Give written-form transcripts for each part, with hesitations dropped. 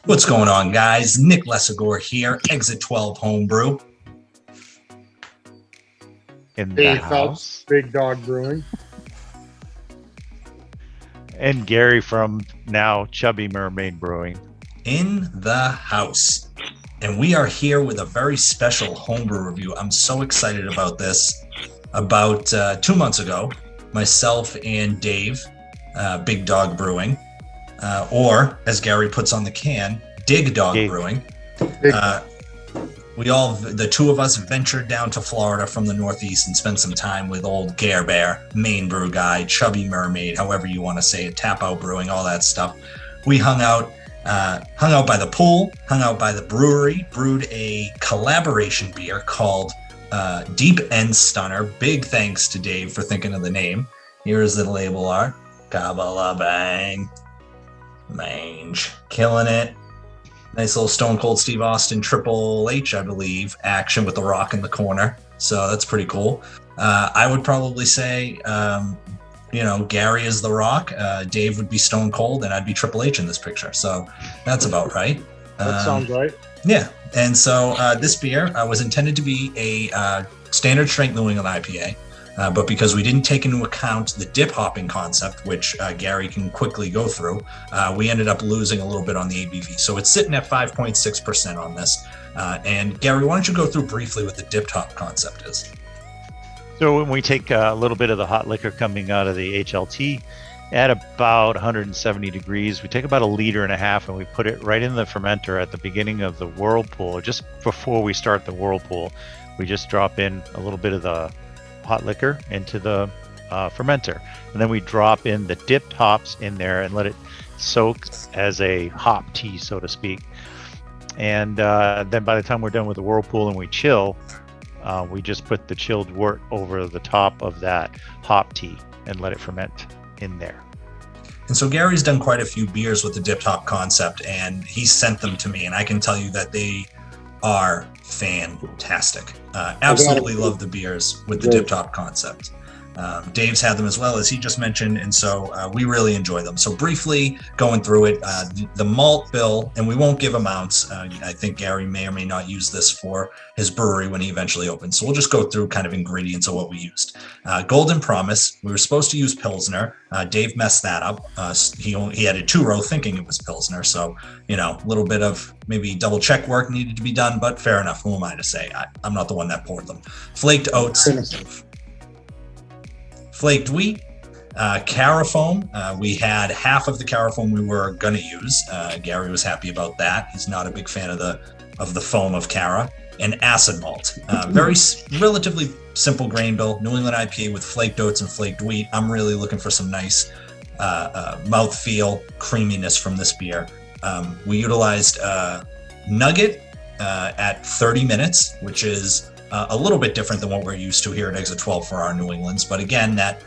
What's going on, guys? Nick Lesagore here, Exit 12 Homebrew. In the house. Big Dawg Brewing. And Gary from now Chubby Mermaid Brewing. In the house. And we are here with a very special homebrew review. I'm so excited about this. About 2 months ago, myself and Dave, Big Dawg Brewing, or as Gary puts on the can, Dig Dawg Brewing. The two of us ventured down to Florida from the Northeast and spent some time with old Gare Bear, Maine BrewGuy, Chubby Mermaid, however you want to say it, Tap Out Brewing, all that stuff. We hung out by the pool, hung out by the brewery, brewed a collaboration beer called Deep End Stunner. Big thanks to Dave for thinking of the name. Here's the label art. Kabbalah bang. Mange. Killing it. Nice little Stone Cold Steve Austin Triple H, I believe, action with the rock in the corner. So that's pretty cool. I would probably say, Gary is the rock. Dave would be Stone Cold, and I'd be Triple H in this picture. So that's about right. That sounds right. Yeah. And so this beer was intended to be a standard strength New England IPA. But because we didn't take into account the dip hopping concept, which Gary can quickly go through, we ended up losing a little bit on the ABV. So it's sitting at 5.6% on this. And Gary, why don't you go through briefly what the dip hop concept is? So when we take a little bit of the hot liquor coming out of the HLT at about 170 degrees, we take about 1.5 liters and we put it right in the fermenter at the beginning of the whirlpool. Just before we start the whirlpool, we just drop in a little bit of the hot liquor into the fermenter, and then we drop in the dipped hops in there and let it soak as a hop tea, so to speak. And then by the time we're done with the whirlpool and we chill, we just put the chilled wort over the top of that hop tea and let it ferment in there. And so Gary's done quite a few beers with the dipped hop concept, and he sent them to me, and I can tell you that they are fantastic. Absolutely love the beers with the dip top concept. Dave's had them as well, as he just mentioned, and so we really enjoy them. So briefly going through it, the malt bill, and we won't give amounts. I think Gary may or may not use this for his brewery when he eventually opens. So we'll just go through kind of ingredients of what we used. Golden Promise, we were supposed to use Pilsner. Dave messed that up. He added 2-row thinking it was Pilsner. So, a little bit of maybe double check work needed to be done, but fair enough. Who am I to say? I'm not the one that poured them. Flaked oats. Flaked wheat, Carafoam. We had half of the Carafoam we were going to use. Gary was happy about that. He's not a big fan of the foam of Cara. And acid malt. Relatively simple grain bill. New England IPA with flaked oats and flaked wheat. I'm really looking for some nice mouthfeel creaminess from this beer. We utilized nugget at 30 minutes, which is a little bit different than what we're used to here at Exit 12 for our New Englands. But again, that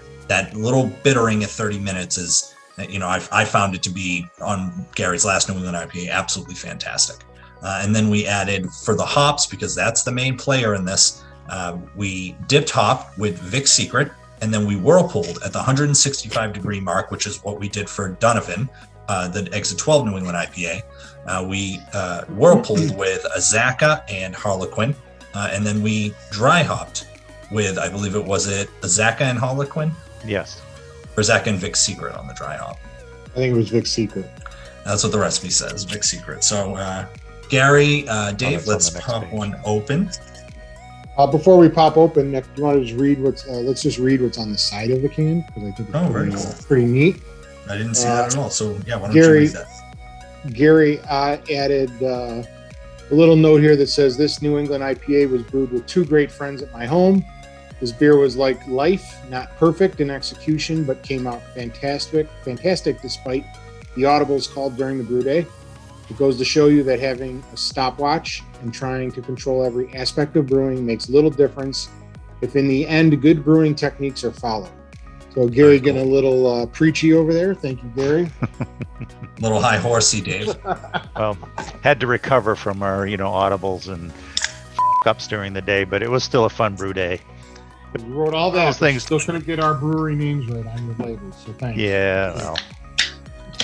little bittering at 30 minutes is, I found it to be on Gary's last New England IPA, absolutely fantastic. And then we added for the hops, because that's the main player in this, we dipped hop with Vic's Secret, and then we whirlpooled at the 165 degree mark, which is what we did for Donovan, the Exit 12 New England IPA. We whirlpooled with Azaka and Harlequin. And then we dry hopped with, I believe Azaka and Harlequin? Yes. Or Azaka and Vic's Secret on the dry hop? I think it was Vic's Secret. That's what the recipe says, Vic's Secret. So, Gary, Dave, let's pop one open. Before we pop open, Nick, do you want to just read let's just read what's on the side of the can? Because I think it's pretty neat. I didn't see that at all. So, yeah, why don't you read that? Gary added a little note here that says, this New England IPA was brewed with 2 great friends at my home. This beer was like life, not perfect in execution, but came out fantastic despite the audibles called during the brew day. It goes to show you that having a stopwatch and trying to control every aspect of brewing makes little difference if in the end good brewing techniques are followed. So Gary getting a little preachy over there. Thank you, Gary. A little high horsey, Dave. Well, had to recover from our, audibles and ups during the day, but it was still a fun brew day. You wrote all those things. Still couldn't get our brewery names right on your labels, so thanks. Yeah, well,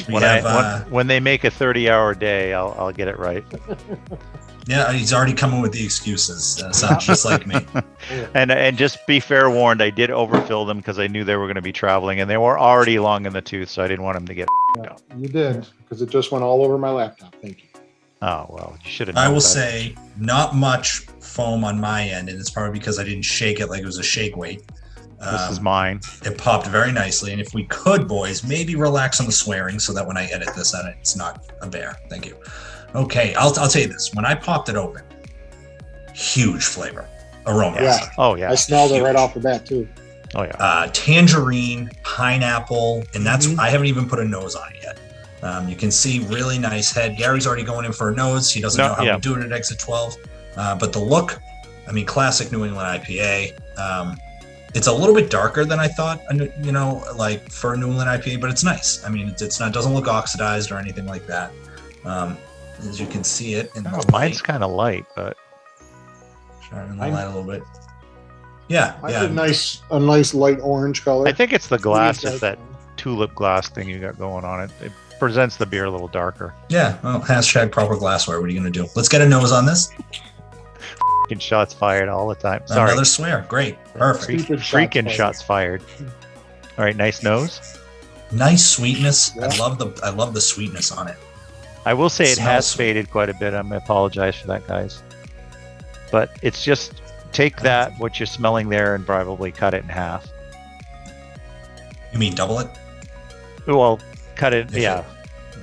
We have, when they make a 30-hour day, I'll get it right. yeah, he's already coming with the excuses. Sounds just like me. And just be fair warned, I did overfill them because I knew they were going to be traveling, and they were already long in the tooth, so I didn't want them to get. Yeah, you did, because it just went all over my laptop. Thank you. Oh well, you should have. I will say not much foam on my end, and it's probably because I didn't shake it like it was a shake weight. This is mine. It popped very nicely, and if we could, boys, maybe relax on the swearing so that when I edit this, it's not a bear. Thank you. Okay, I'll tell you this: when I popped it open, huge flavor, aroma. Yeah. Oh yeah. I smelled it right off the bat too. Oh yeah. Tangerine, pineapple, and that's I haven't even put a nose on it yet. You can see really nice head. Gary's already going in for a nose. He doesn't know how we do it at exit 12. But the look, I mean, classic New England IPA. It's a little bit darker than I thought, like for a New England IPA, but it's nice. I mean, it's not, doesn't look oxidized or anything like that. As you can see it in the mine's kind of light, but shining the light a little bit. Yeah, a nice light orange color. I think it's the glass, it's that tulip glass thing you got going on it. It presents the beer a little darker. Yeah, well, hashtag proper glassware. What are you going to do? Let's get a nose on this. Shots fired all the time. Sorry. Another swear. Great. Perfect. Freaking shots fired. All right, nice nose. Nice sweetness. Yeah. I love the sweetness on it. I will say it has sweet. faded quite a bit. I apologize for that, guys. But it's just take that, what you're smelling there, and probably cut it in half. You mean double it? Well, cut it,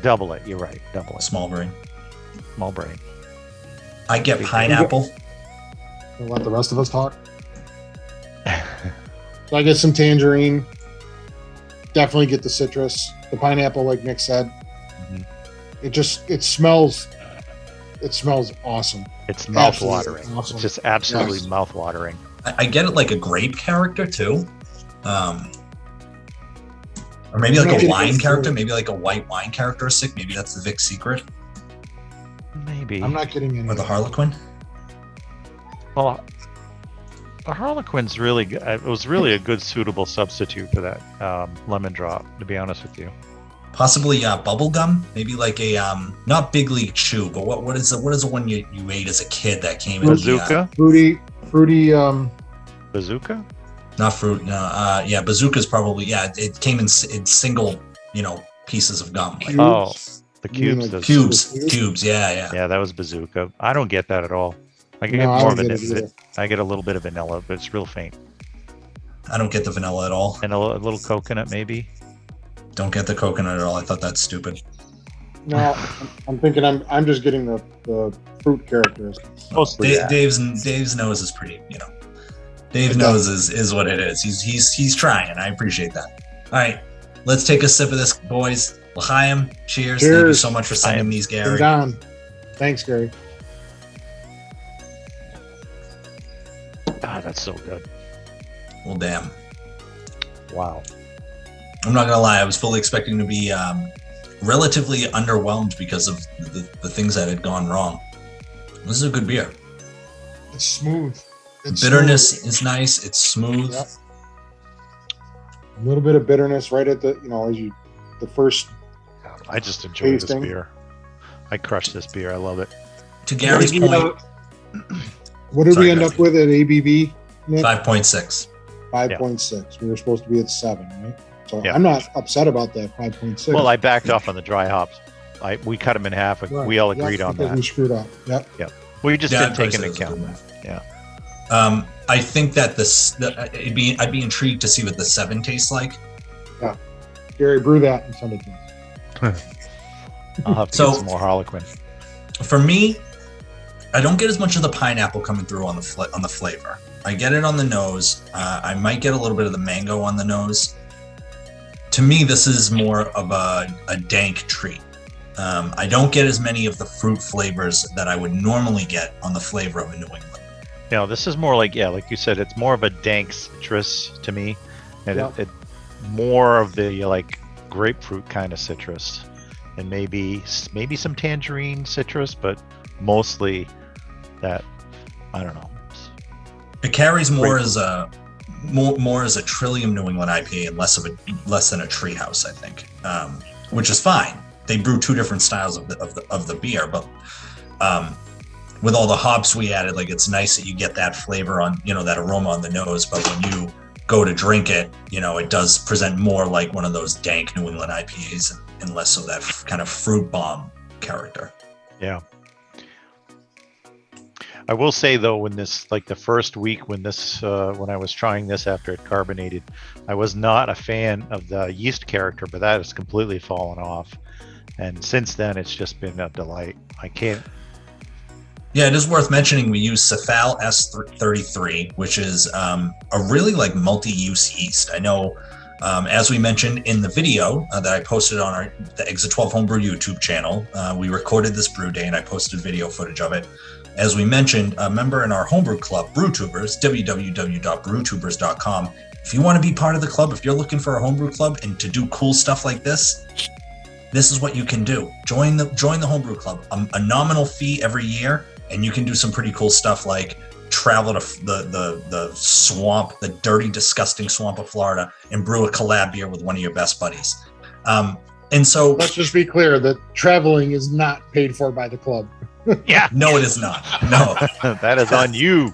double it. You're right, double it. Small brain. Small brain. I get pineapple. You let the rest of us talk. So I get some tangerine. Definitely get the citrus. The pineapple, like Nick said. Mm-hmm. It smells awesome. It's mouth-watering. Awesome. It's just absolutely mouth-watering. I get it like a grape character too. Or maybe like a wine character, maybe like a white wine characteristic. Maybe that's the Vic's secret. Maybe. I'm not getting any. Or the Harlequin. Well, the Harlequin's really good. It was really a good suitable substitute for that lemon drop, to be honest with you. Possibly bubble gum, maybe like a not Big League Chew, but what is the one you ate as a kid that came in Bazooka? Fruity Bazooka? Not fruit, no. Bazooka's probably it came in single, pieces of gum. Like, oh, the cubes. Cubes. Yeah. Yeah, that was Bazooka. I don't get that at all. I get I get a little bit of vanilla, but it's real faint. I don't get the vanilla at all. And a little coconut, maybe. Don't get the coconut at all. I thought that's stupid. No, I'm thinking I'm just getting the fruit characteristics. Dave's nose is pretty, Dave's nose is what it is. He's trying. I appreciate that. All right, let's take a sip of this, boys. L'chaim. Cheers. Thank you so much for sending these, Gary. Down. Thanks, Gary. God, that's so good. Well, damn. Wow. I'm not gonna lie. I was fully expecting to be relatively underwhelmed because of the things that had gone wrong. This is a good beer. It's smooth. Bitterness is nice. It's smooth. Yep. A little bit of bitterness right at the first. I just enjoy tasting. this beer. I crush this beer. I love it. To Gary's point, what did we end up with at ABV, Nick? 5.6. 5.6. We were supposed to be at 7, right? So Yeah. I'm not upset about that 5.6. Well, I backed off on the dry hops. We cut them in half, and we all agreed on because that. we screwed up. Yep. We just didn't take probably into says account it's a that. good Yeah. one. I think that I'd be intrigued to see what the 7 tastes like. Gary, brew that and send it to us. I'll have to get some more Harlequin. For me, I don't get as much of the pineapple coming through on the flavor. I get it on the nose. I might get a little bit of the mango on the nose. To me, this is more of a dank treat. I don't get as many of the fruit flavors that I would normally get on the flavor of a New England. This is more like you said, it's more of a dank citrus to me, and it more of the grapefruit kind of citrus, and maybe some tangerine citrus, but mostly that, I don't know. It carries more as a Trillium New England IPA and less than a Treehouse, I think. which is fine. They brew two different styles of the beer, but with all the hops we added, like it's nice that you get that flavor on, that aroma on the nose. But when you go to drink it, it does present more like one of those dank New England IPAs and less so that kind of fruit bomb character. Yeah. I will say though, when this, like the first week when I was trying this after it carbonated, I was not a fan of the yeast character, but that has completely fallen off. And since then, it's just been a delight. I can't. Yeah, it is worth mentioning we use Cephal S33, which is a really like multi-use yeast. I know, as we mentioned in the video that I posted on the Exit 12 Homebrew YouTube channel, we recorded this brew day and I posted video footage of it. As we mentioned, a member in our homebrew club, Brewtubers, www.brewtubers.com. If you want to be part of the club, if you're looking for a homebrew club and to do cool stuff like this is what you can do. Join the homebrew club. A nominal fee every year, and you can do some pretty cool stuff like travel to the swamp, the dirty, disgusting swamp of Florida, and brew a collab beer with one of your best buddies. And so let's just be clear that traveling is not paid for by the club. Yeah. No, it is not. No. That is on you.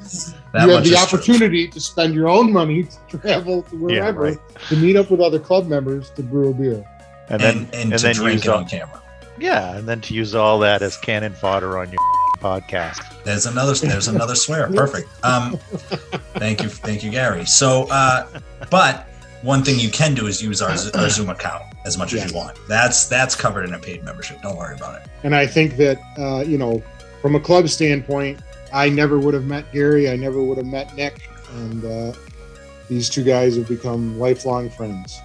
You have the opportunity to spend your own money to travel to wherever to meet up with other club members to brew a beer. And then to drink it on camera. Yeah, and then to use all that as cannon fodder on your podcast. There's another swear. Perfect. Thank you, Gary. So, but one thing you can do is use our Zoom account as much as you want. That's covered in a paid membership. Don't worry about it. And I think that from a club standpoint, I never would have met Gary. I never would have met Nick, and these two guys have become lifelong friends.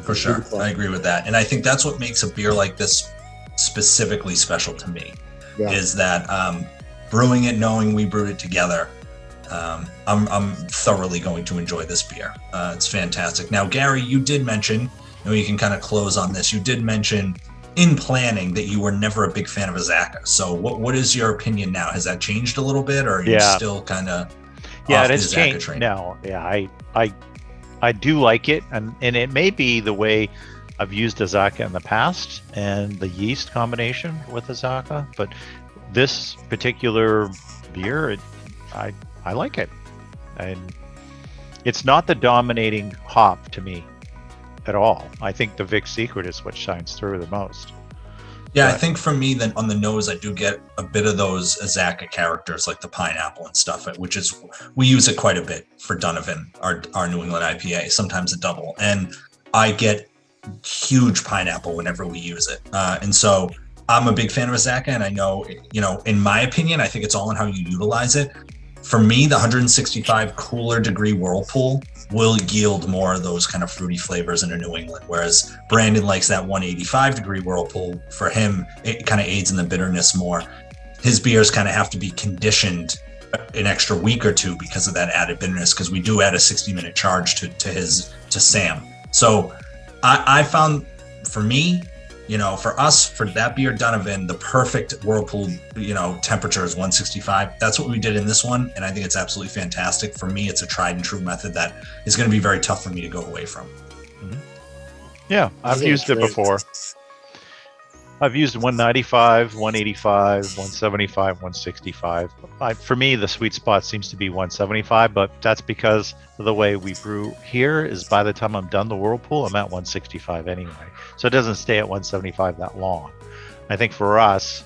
For sure, I agree with that, and I think that's what makes a beer like this specifically special to me. Yeah. Is that brewing it, knowing we brewed it together. I'm thoroughly going to enjoy this beer. It's fantastic. Now, Gary, you did mention, you can kind of close on this. You did mention in planning that you were never a big fan of Azacca. So what is your opinion now? Has that changed a little bit, or are you still kind of it has changed now? Yeah, I do like it, and it may be the way I've used Azacca in the past and the yeast combination with Azacca, but this particular beer, I like it, and it's not the dominating hop to me at all. I think the Vic Secret is what shines through the most. Yeah, I think for me, then on the nose, I do get a bit of those Azacca characters, like the pineapple and stuff, which is, we use it quite a bit for Donovan, our New England IPA, sometimes a double, and I get huge pineapple whenever we use it. And so I'm a big fan of Azacca, and I know, in my opinion, I think it's all in how you utilize it. For me, the 165 cooler degree Whirlpool will yield more of those kind of fruity flavors into New England, whereas Brandon likes that 185 degree Whirlpool. For him, it kind of aids in the bitterness more. His beers kind of have to be conditioned an extra week or two because of that added bitterness, because we do add a 60-minute charge to Sam. So I found, for me, for us, for that beer Donovan, the perfect Whirlpool, temperature is 165. That's what we did in this one, and I think it's absolutely fantastic. For me, it's a tried and true method that is going to be very tough for me to go away from. Mm-hmm. Yeah, I've used it before. I've used 195, 185, 175, 165. For me, the sweet spot seems to be 175, but that's because of the way we brew here is by the time I'm done the Whirlpool, I'm at 165 anyway. So it doesn't stay at 175 that long. I think for us,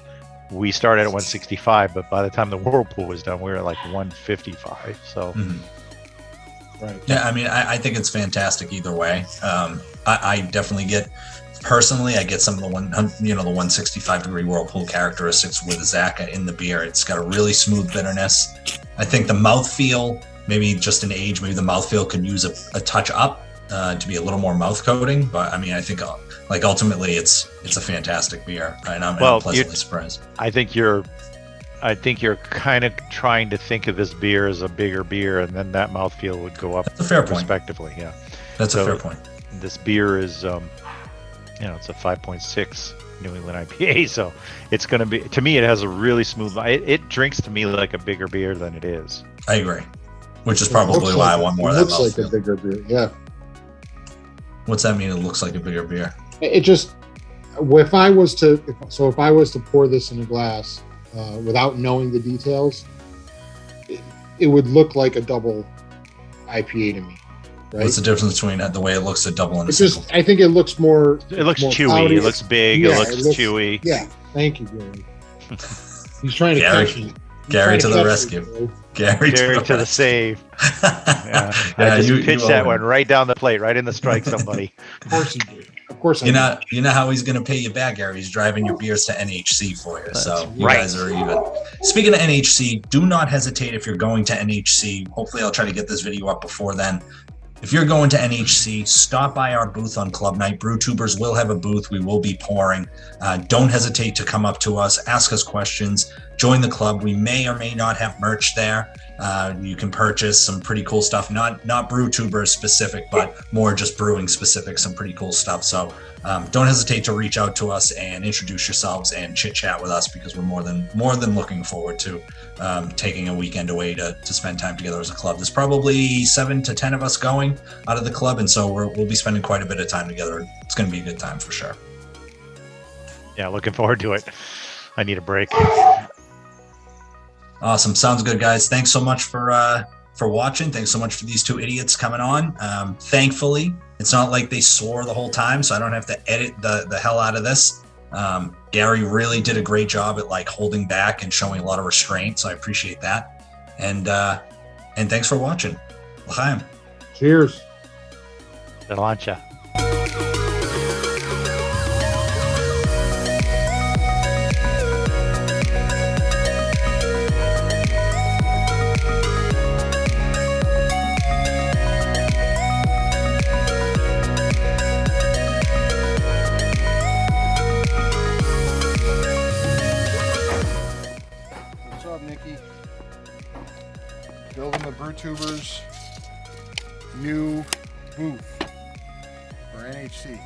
we started at 165, but by the time the Whirlpool was done, we were at like 155. So, right. Yeah, I mean, I think it's fantastic either way. I definitely get... Personally, I get some of the 165 degree Whirlpool characteristics with Azacca in the beer. It's got a really smooth bitterness. I think the mouthfeel, maybe just an age, maybe the mouthfeel could use a touch up to be a little more mouth coating. But I mean, I think ultimately it's a fantastic beer, and I'm pleasantly surprised. I think you're kind of trying to think of this beer as a bigger beer, and then that mouthfeel would go up. That's a fair point. Respectively, yeah. That's a fair point. This beer is. It's a 5.6 New England IPA, so it's going to be, to me, it has a really smooth, it drinks to me like a bigger beer than it is. I agree, which is probably why I want more of that. It looks like a bigger beer, yeah. What's that mean, it looks like a bigger beer? It just, if I was to pour this in a glass without knowing the details, it would look like a double IPA to me. Right? What's the difference between the way it looks at double and a It's single? just, I think it looks more. It looks more chewy. cloudy. It looks big. Yeah, it looks chewy. Yeah. Thank you, Gary. He's trying to Gary, catch me. Gary to the rescue. Gary to the save. Yeah. I just pitched that one right down the plate, right in the strike. Somebody. Of course he did. Of course. You know how he's going to pay you back, Gary. He's driving your beers to NHC for you. So you guys are even. Speaking of NHC, do not hesitate if you're going to NHC. Hopefully, I'll try to get this video up before then. If you're going to NHC, stop by our booth on Club Night. Brewtubers will have a booth. We will be pouring. Don't hesitate to come up to us, ask us questions, join the club. We may or may not have merch there. You can purchase some pretty cool stuff, not Brewtubers specific, but more just brewing specific, some pretty cool stuff. So don't hesitate to reach out to us and introduce yourselves and chit chat with us, because we're more than looking forward to taking a weekend away to spend time together as a club. There's probably 7 to 10 of us going out of the club, and so we'll be spending quite a bit of time together. It's going to be a good time for sure. Yeah, looking forward to it. I need a break. Awesome. Sounds good, guys. Thanks so much for watching. Thanks so much for these two idiots coming on. Thankfully, it's not like they swore the whole time, so I don't have to edit the hell out of this. Gary really did a great job at like holding back and showing a lot of restraint, so I appreciate that. And thanks for watching. L'chaim. Cheers. Delancha. Building the Brewtubers new booth for NHC.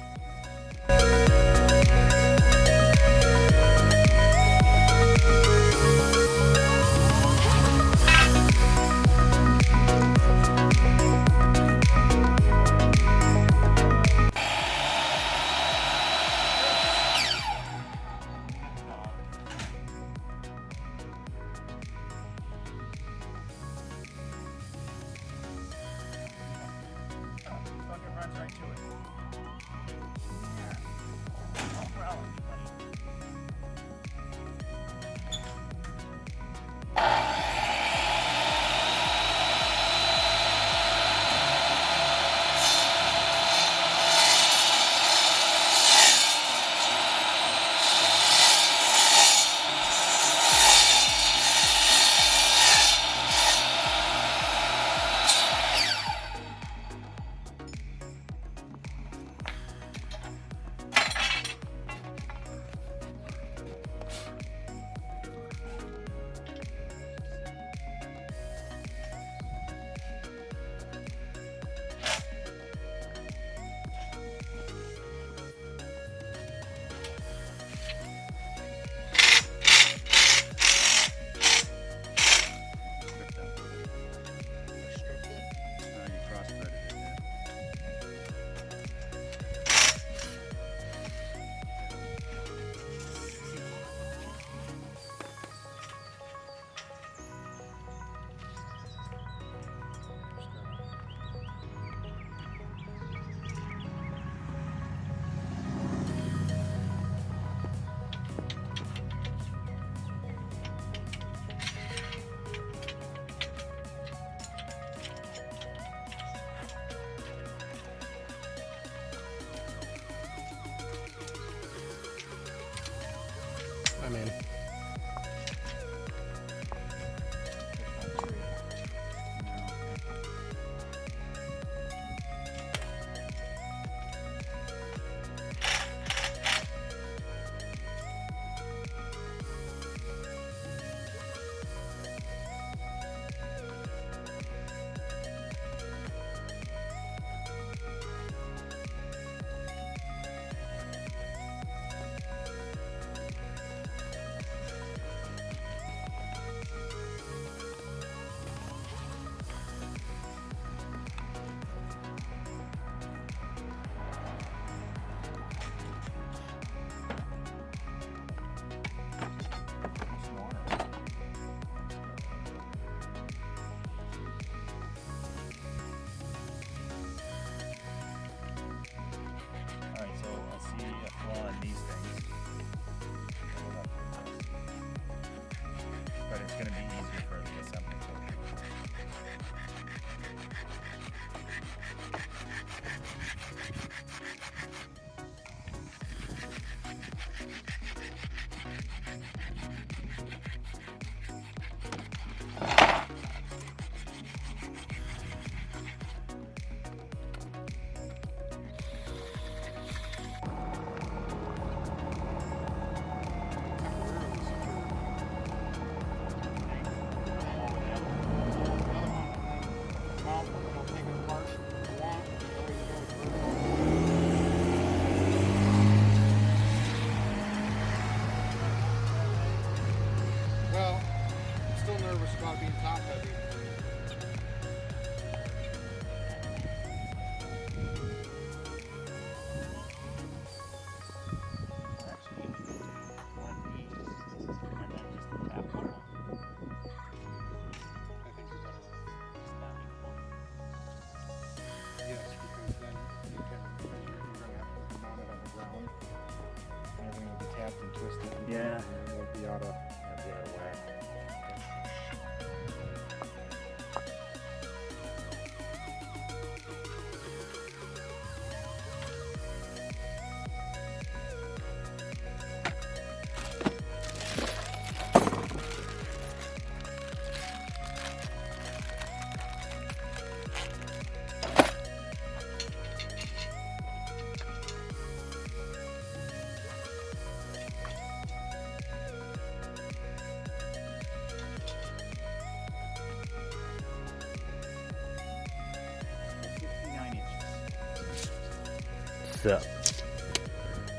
sip.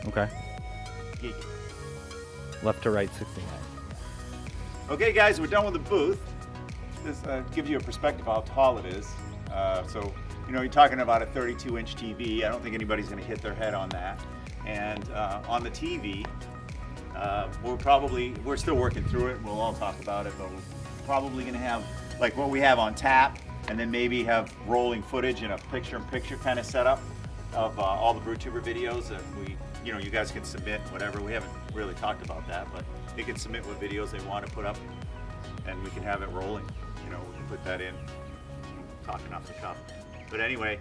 Okay. Left to right 69. Okay, guys, we're done with the booth. This gives you a perspective of how tall it is. So, you know, you're talking about a 32-inch TV. I don't think anybody's going to hit their head on that. And on the TV, we're still working through it. We'll all talk about it, but we're probably going to have like what we have on tap, and then maybe have rolling footage in a picture-in-picture kind of setup of all the Brewtuber videos that you guys can submit whatever. We haven't really talked about that, but they can submit what videos they want to put up, and we can have it rolling. You know, we can put that in. I'm talking off the cuff. But anyway,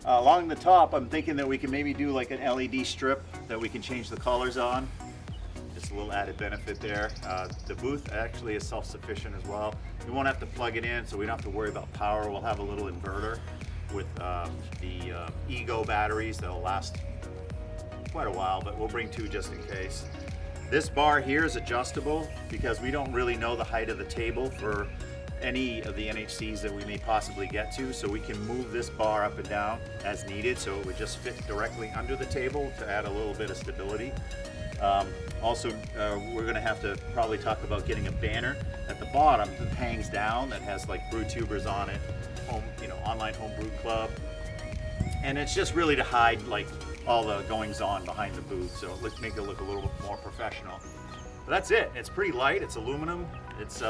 along the top, I'm thinking that we can maybe do like an LED strip that we can change the colors on. Just a little added benefit there. The booth actually is self-sufficient as well. We won't have to plug it in, so we don't have to worry about power. We'll have a little inverter with the Ego batteries that'll last quite a while, but we'll bring 2 just in case. This bar here is adjustable because we don't really know the height of the table for any of the NHCs that we may possibly get to, so we can move this bar up and down as needed, so it would just fit directly under the table to add a little bit of stability. Also, we're going to have to probably talk about getting a banner at the bottom that hangs down that has like Brewtubers on it, online homebrew club, and it's just really to hide like all the goings on behind the booth, so let's make it look a little bit more professional. But that's it. It's pretty light. It's aluminum. It's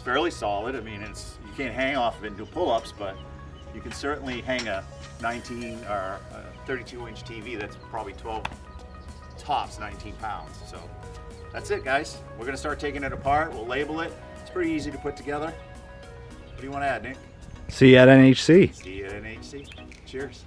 fairly solid. I mean, you can't hang off of it and do pull-ups, but you can certainly hang a 19 or 32-inch TV that's probably 12 tops 19 pounds. So that's it, guys. We're gonna start taking it apart. We'll label it. It's pretty easy to put together. What do you want to add, Nick? See you at NHC. See you at NHC. Cheers.